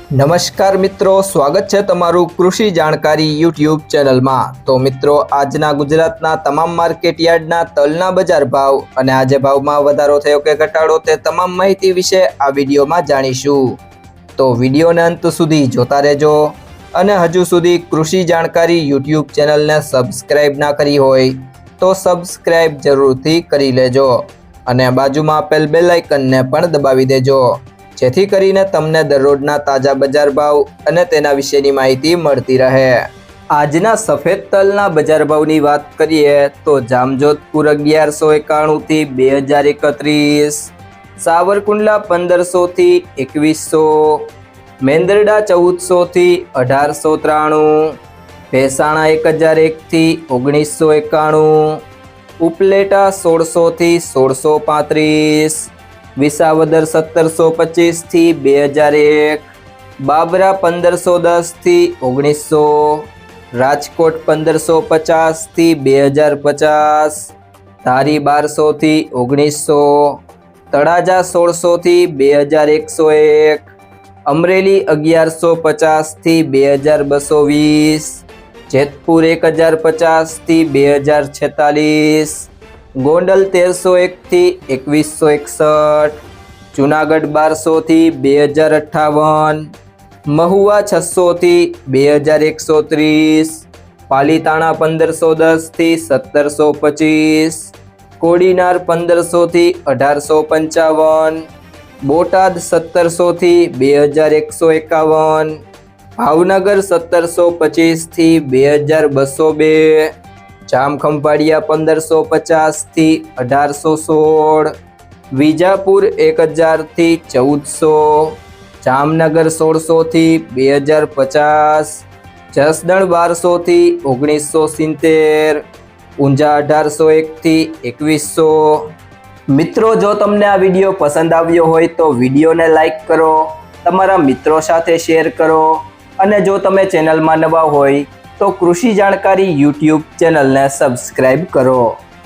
નમસ્કાર મિત્રો, સ્વાગત છે તમારું કૃષિ જાણકારી યુટ્યુબ ચેનલમાં। તો મિત્રો, આજના ગુજરાતના તમામ માર્કેટ યાર્ડના તલના બજાર ભાવ અને આજે ભાવમાં વધારો થયો કે ઘટાડો તે તમામ માહિતી વિશે આ વિડીયોમાં જાણીશું। તો વિડીયોને અંત સુધી જોતા રહેજો અને હજુ સુધી કૃષિ જાણકારી યુટ્યુબ ચેનલને સબસ્ક્રાઇબ ના કરી હોય તો સબસ્ક્રાઇબ જરૂરથી કરી લેજો અને બાજુમાં આપેલ બેલ આઇકનને પણ દબાવી દેજો, જેથી કરીને તમને દરરોજના તાજા બજાર ભાવ અને તેના વિશેની માહિતી મળતી રહે। આજના સફેદ તલના બજાર ભાવની વાત કરીએ તો જામજોધપુર 1191 થી 2031, સાવરકુંડલા 1500 થી 2100, મેંદરડા 1400 થી 1893, ભેસાણા 1001 થી 1991, ઉપલેટા 1600 થી 1635, વિસાવદર 1725 થી 2001, બાબરા 1510 થી 1900, રાજકોટ 1550 થી 2050, ધારી 1200 થી 1900, તળાજા 1600 થી 2101, અમરેલી 1150 થી 2220, જેતપુર 1050 થી 2046, ગોંડલ 1301 થી 2161, જુનાગઢ 1200 થી 2058, મહુવા 600 થી 2130, પાલીતાણા 1510 થી 1725, કોડીનાર 1500 થી 1855, બોટાદ 1700 થી 2151, ભાવનગર 1725 થી 2202, જામખંભાળિયા 1550 થી 1816, વિજાપુર 1000 થી 1400, જામનગર 1600 થી 2050, જસદણ 1200 થી 1970, ઊંઝા 1801 થી 2100। મિત્રો, જો તમને આ વિડીયો પસંદ આવ્યો હોય તો વિડીયોને લાઈક કરો, તમારા મિત્રો સાથે શેર કરો અને જો તમે ચેનલમાં નવા હોય તો કૃષિ જાણકારી યુટ્યુબ ચેનલને સબસ્ક્રાઇબ કરો।